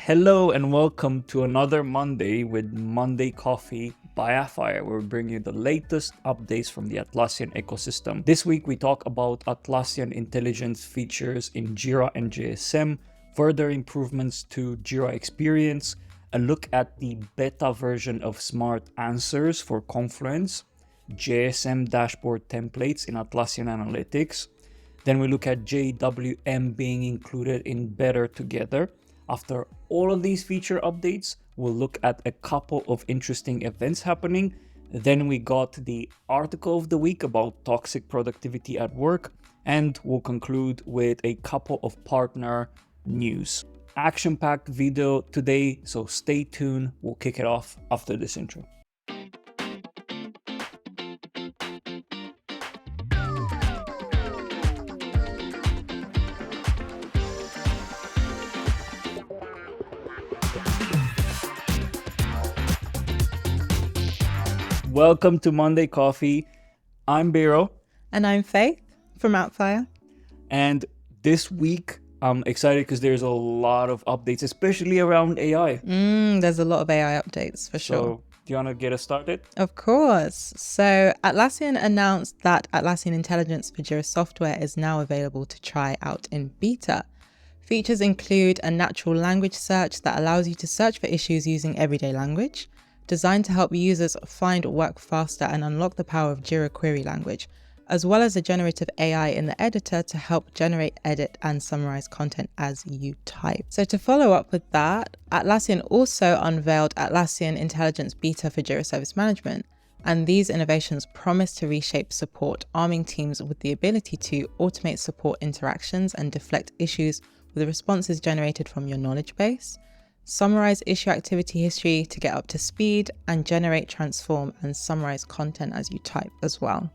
Hello and welcome to another Monday with Monday Coffee by Appfire, where we bring you the latest updates from the Atlassian ecosystem. This week we talk about Atlassian intelligence features in Jira and JSM, further improvements to Jira experience, a look at the beta version of Smart Answers for Confluence, JSM dashboard templates in Atlassian Analytics. Then we look at JWM being included in Better Together. After all of these feature updates, we'll look at a couple of interesting events happening. Then we got the article of the week about toxic productivity at work, and we'll conclude with a couple of partner news. Action-packed video today, so stay tuned. We'll kick it off after this intro. Welcome to Monday Coffee. I'm Biro. And I'm Faith from Appfire. And this week, I'm excited because there's a lot of updates, especially around AI. There's a lot of AI updates for sure. So, do you want to get us started? Of course. So Atlassian announced that Atlassian Intelligence for Jira software is now available to try out in beta. Features include a natural language search that allows you to search for issues using everyday language, designed to help users find work faster and unlock the power of Jira query language, as well as a generative AI in the editor to help generate, edit, and summarize content as you type. So to follow up with that, Atlassian also unveiled Atlassian Intelligence Beta for Jira Service Management, and these innovations promise to reshape support, arming teams with the ability to automate support interactions and deflect issues with responses generated from your knowledge base, summarize issue activity history to get up to speed, and generate, transform, and summarize content as you type as well.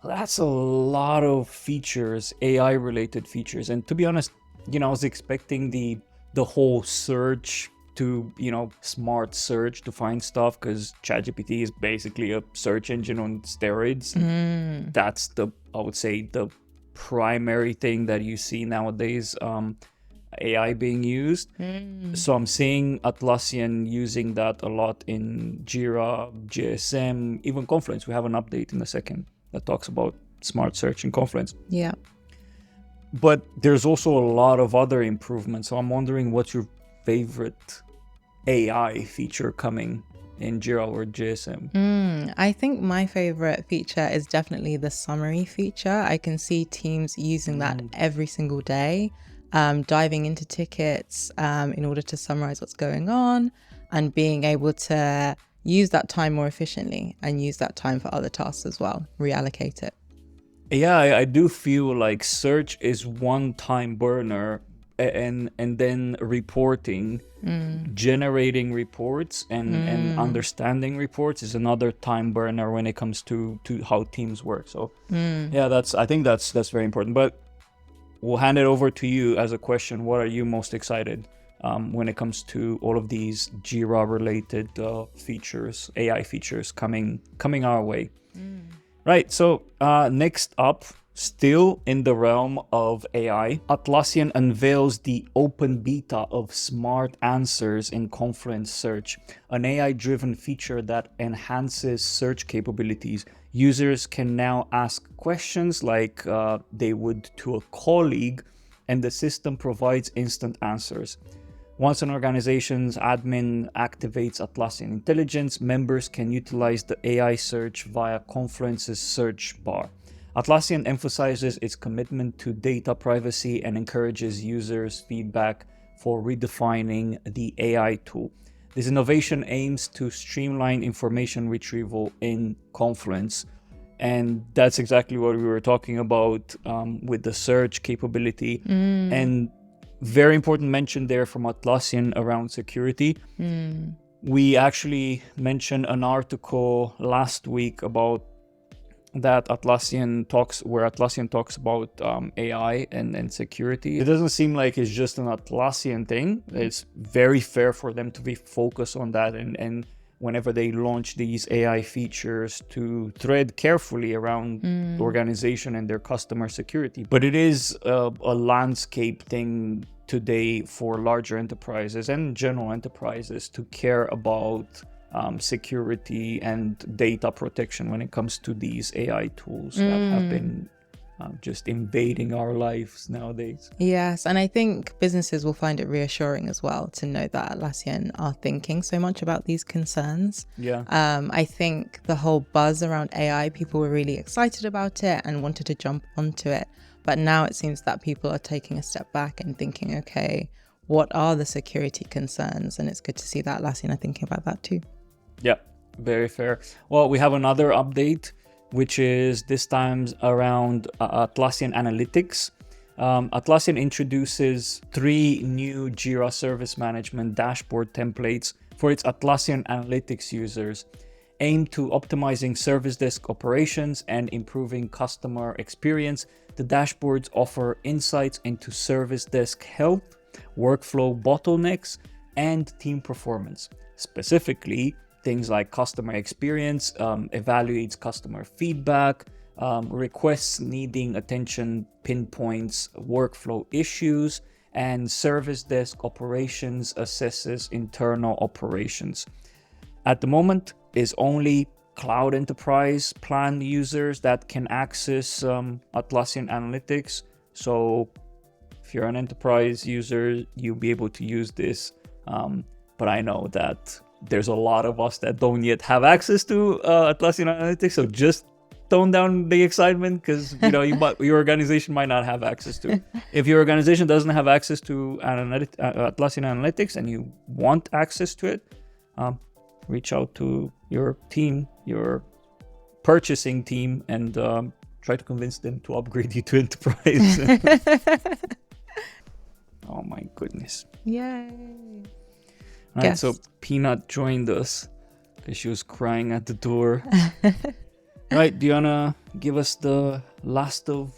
That's a lot of features, AI-related features. And to be honest, I was expecting the whole search to, smart search to find stuff, because ChatGPT is basically a search engine on steroids. That's I would say, the primary thing that you see nowadays. AI being used. So I'm seeing Atlassian using that a lot in Jira, JSM, even Confluence. We have an update in a second that talks about smart search in Confluence. Yeah. But there's also a lot of other improvements. So I'm wondering, what's your favorite AI feature coming in Jira or JSM? I think my favorite feature is definitely the summary feature. I can see teams using that every single day. Diving into tickets in order to summarize what's going on and being able to use that time more efficiently and use that time for other tasks as well, reallocate it. Yeah, I do feel like search is one time burner, and then reporting, generating reports and understanding reports is another time burner when it comes to how teams work. So yeah, I think that's very important. But we'll hand it over to you as a question. What are you most excited when it comes to all of these Jira-related features, AI features coming our way? Right, so next up, still in the realm of AI, Atlassian unveils the open beta of Smart Answers in Confluence Search, an AI-driven feature that enhances search capabilities. Users can now ask questions like they would to a colleague, and the system provides instant answers. Once an organization's admin activates Atlassian Intelligence, members can utilize the AI search via Confluence's search bar. Atlassian emphasizes its commitment to data privacy and encourages users' feedback for redefining the AI tool. This innovation aims to streamline information retrieval in Confluence. And that's exactly what we were talking about with the search capability. And very important mention there from Atlassian around security. We actually mentioned an article last week about that Atlassian talks about AI and security. It doesn't seem like it's just an Atlassian thing. It's very fair for them to be focused on that, and whenever they launch these AI features, to tread carefully around the organization and their customer security. But it is a landscape thing today for larger enterprises and general enterprises to care about security and data protection when it comes to these AI tools that have been just invading our lives nowadays. Yes, and I think businesses will find it reassuring as well to know that Atlassian are thinking so much about these concerns. Yeah. I think the whole buzz around AI, people were really excited about it and wanted to jump onto it. But now it seems that people are taking a step back and thinking, okay, what are the security concerns? And it's good to see that Atlassian are thinking about that too. Yeah, very fair. Well, we have another update, which is this time around Atlassian Analytics. Atlassian introduces 3 new Jira Service Management dashboard templates for its Atlassian Analytics users, aimed to optimizing service desk operations and improving customer experience. The dashboards offer insights into service desk health, workflow bottlenecks, and team performance. Specifically, things like customer experience, evaluates customer feedback, requests needing attention, pinpoints workflow issues, and service desk operations assesses internal operations. At the moment, it's only Cloud Enterprise plan users that can access Atlassian Analytics. So if you're an enterprise user, you'll be able to use this. But I know that there's a lot of us that don't yet have access to Atlassian Analytics, so just tone down the excitement because your organization might not have access to it. If your organization doesn't have access to Atlassian Analytics and you want access to it, reach out to your team, your purchasing team, and try to convince them to upgrade you to Enterprise. Oh my goodness. Yay. All right, so Peanut joined us because she was crying at the door. All right, do you want to give us the last of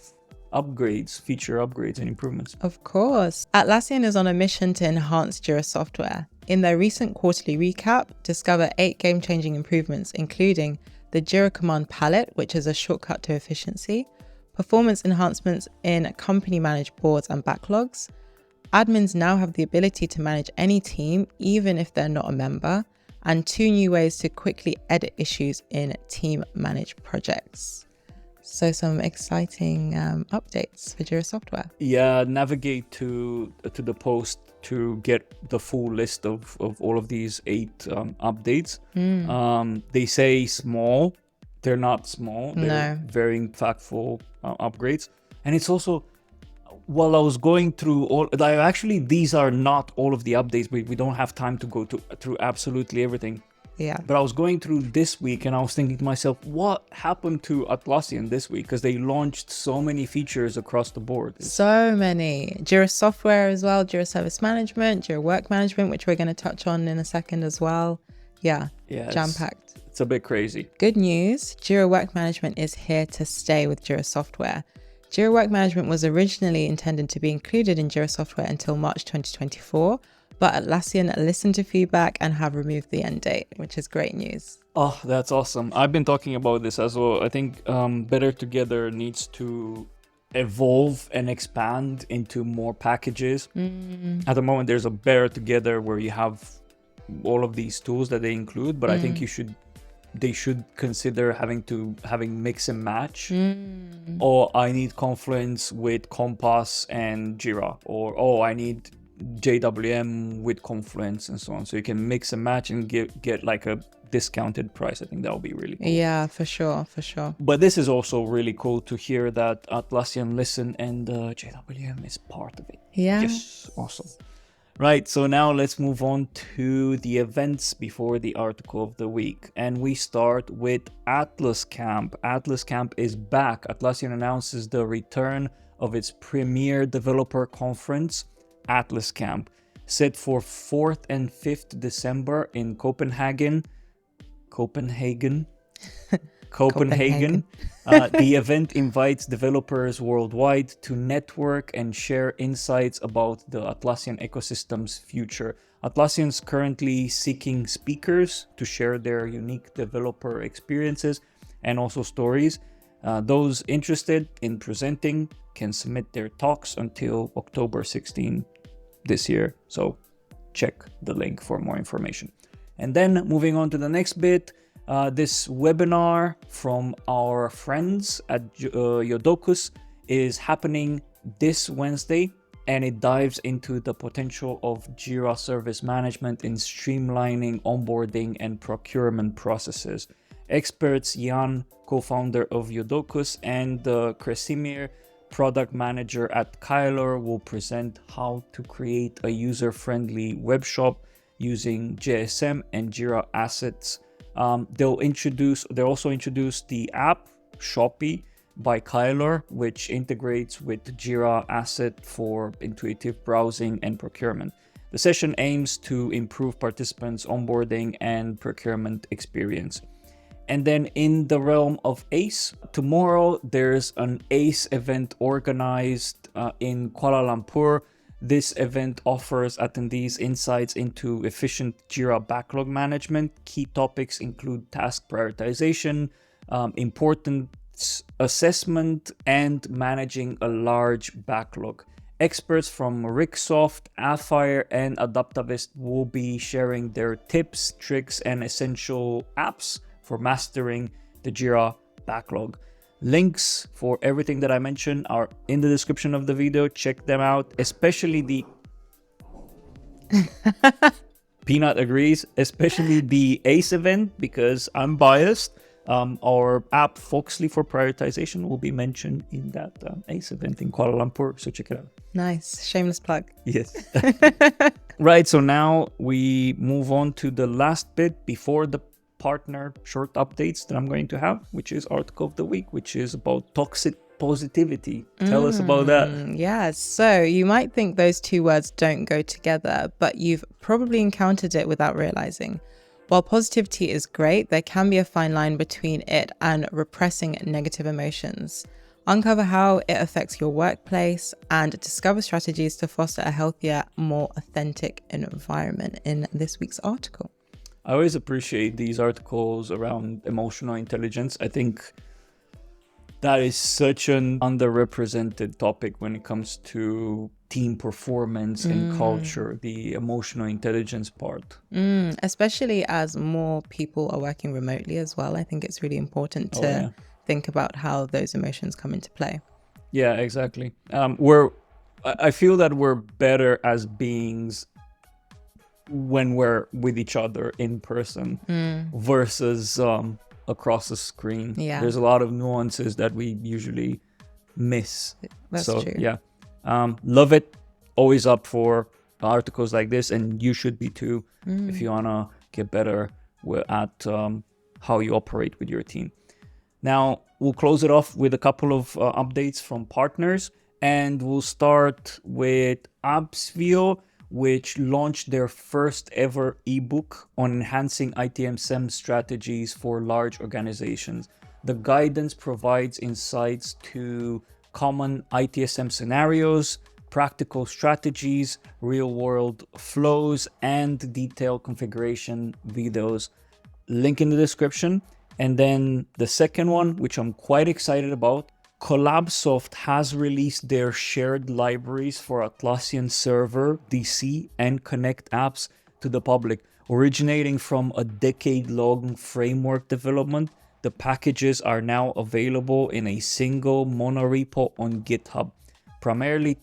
upgrades, feature upgrades and improvements? Of course. Atlassian is on a mission to enhance Jira software. In their recent quarterly recap, discover 8 game-changing improvements, including the Jira Command Palette, which is a shortcut to efficiency, performance enhancements in company-managed boards and backlogs. Admins now have the ability to manage any team, even if they're not a member, and 2 new ways to quickly edit issues in team-managed projects. So some exciting updates for Jira software. Yeah, navigate to the post to get the full list of all of these 8 updates. They say small. They're not small. They're very impactful upgrades. And it's also, while I was going through actually these are not all of the updates. We don't have time to go through absolutely everything. Yeah. But I was going through this week and I was thinking to myself, what happened to Atlassian this week? Because they launched so many features across the board. So many. Jira software as well, Jira Service Management, Jira Work Management, which we're going to touch on in a second as well. Yeah, jam-packed. It's a bit crazy. Good news, Jira Work Management is here to stay with Jira software. Jira Work Management was originally intended to be included in Jira software until March 2024. But Atlassian listened to feedback and have removed the end date, which is great news. Oh, that's awesome. I've been talking about this as well. I think Better Together needs to evolve and expand into more packages. At the moment, there's a Better Together where you have all of these tools that they include, but I think they should consider having mix and match. Or I need Confluence with Compass and Jira, or I need JWM with Confluence and so on, so you can mix and match and get like a discounted price. I think that would be really cool. Yeah, for sure. But this is also really cool to hear that Atlassian listen and JWM is part of it. Yeah. Yes, awesome. Right, so now let's move on to the events before the article of the week. And we start with Atlas Camp. Atlas Camp is back. Atlassian announces the return of its premier developer conference, Atlas Camp, set for 4th and 5th December in Copenhagen. The event invites developers worldwide to network and share insights about the Atlassian ecosystem's future. Atlassian's currently seeking speakers to share their unique developer experiences and also stories. Those interested in presenting can submit their talks until October 16, this year. So check the link for more information. And then moving on to the next bit, this webinar from our friends at Yodokus is happening this Wednesday, and it dives into the potential of Jira Service Management in streamlining onboarding and procurement processes. Experts Jan, co-founder of Yodokus, and Kresimir, product manager at Kyler, will present how to create a user-friendly web shop using JSM and Jira assets. They'll also introduce the app Shopee by Kyler, which integrates with Jira Asset for intuitive browsing and procurement. The session aims to improve participants' onboarding and procurement experience. And then in the realm of ACE, tomorrow there's an ACE event organized in Kuala Lumpur. This event offers attendees insights into efficient Jira backlog management. Key topics include task prioritization, importance assessment, and managing a large backlog. Experts from Ricksoft, Appfire, and Adaptavist will be sharing their tips, tricks, and essential apps for mastering the Jira backlog. Links for everything that I mentioned are in the description of the video. Check them out, especially the Peanut agrees, especially the ACE event, because I'm biased. Our app Foxley for prioritization will be mentioned in that ACE event in Kuala Lumpur, so check it out. Nice. Shameless plug. Yes. Right, so now we move on to the last bit before the partner short updates that I'm going to have, which is article of the week, which is about toxic positivity. Tell us about that. Yeah, so you might think those two words don't go together, but you've probably encountered it without realizing. While positivity is great, there can be a fine line between it and repressing negative emotions. Uncover how it affects your workplace and discover strategies to foster a healthier, more authentic environment in this week's article. I always appreciate these articles around emotional intelligence. I think that is such an underrepresented topic when it comes to team performance and culture, the emotional intelligence part. Especially as more people are working remotely as well. I think it's really important to think about how those emotions come into play. Yeah, exactly. I feel that we're better as beings when we're with each other in person versus across the screen. Yeah. There's a lot of nuances that we usually miss. That's true. Yeah. Love it. Always up for articles like this, and you should be too if you want to get better at how you operate with your team. Now, we'll close it off with a couple of updates from partners, and we'll start with Appfire, which launched their first ever ebook on enhancing ITSM strategies for large organizations. The guidance provides insights to common ITSM scenarios, practical strategies, real-world flows, and detailed configuration videos. Link in the description. And then the second one, which I'm quite excited about, Collabsoft has released their shared libraries for Atlassian Server, DC, and Connect apps to the public. Originating from a decade-long framework development, the packages are now available in a single monorepo on GitHub, primarily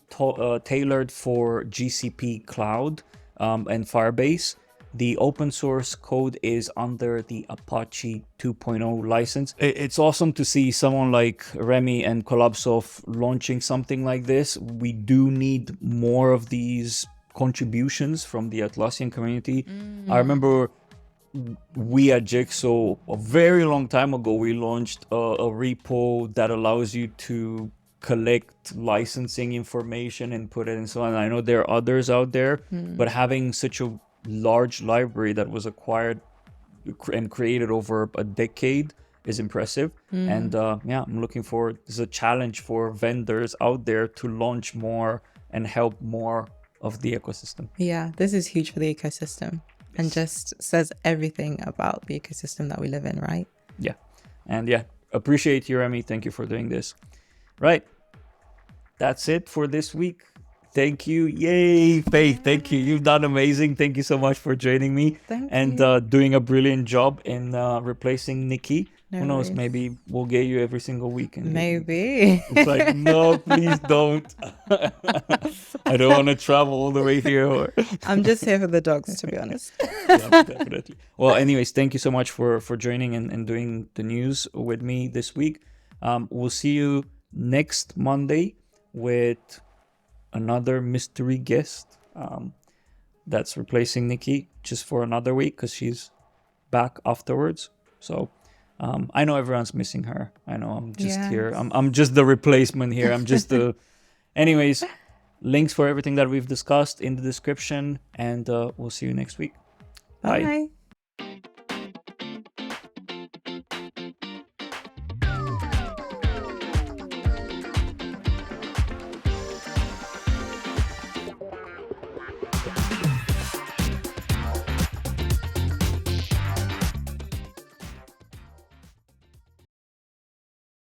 tailored for GCP Cloud and Firebase. The open source code is under the Apache 2.0 license. It's awesome to see someone like Remy and Collabsoft launching something like this. We do need more of these contributions from the Atlassian community. I remember we at Jexo, a very long time ago, we launched a repo that allows you to collect licensing information and put it in so on. I know there are others out there, but having such a large library that was acquired and created over a decade is impressive. And I'm looking forward. This is a challenge for vendors out there to launch more and help more of the ecosystem. Yeah, this is huge for the ecosystem and just says everything about the ecosystem that we live in, right? Yeah. And appreciate you, Remy. Thank you for doing this. Right. That's it for this week. Thank you. Yay, Faith. Thank you. You've done amazing. Thank you so much for joining me and doing a brilliant job in replacing Nikki. No Who knows? worries. Maybe we'll get you every single weekend. Maybe. It's like, no, please don't. I don't want to travel all the way here. I'm just here for the dogs, to be honest. Yeah, definitely. Well, anyways, thank you so much for joining and doing the news with me this week. We'll see you next Monday with another mystery guest that's replacing Nikki just for another week because she's back afterwards. So I know everyone's missing her. I know I'm just here. I'm just the replacement here. I'm just the... Anyways, links for everything that we've discussed in the description, and we'll see you next week. Bye.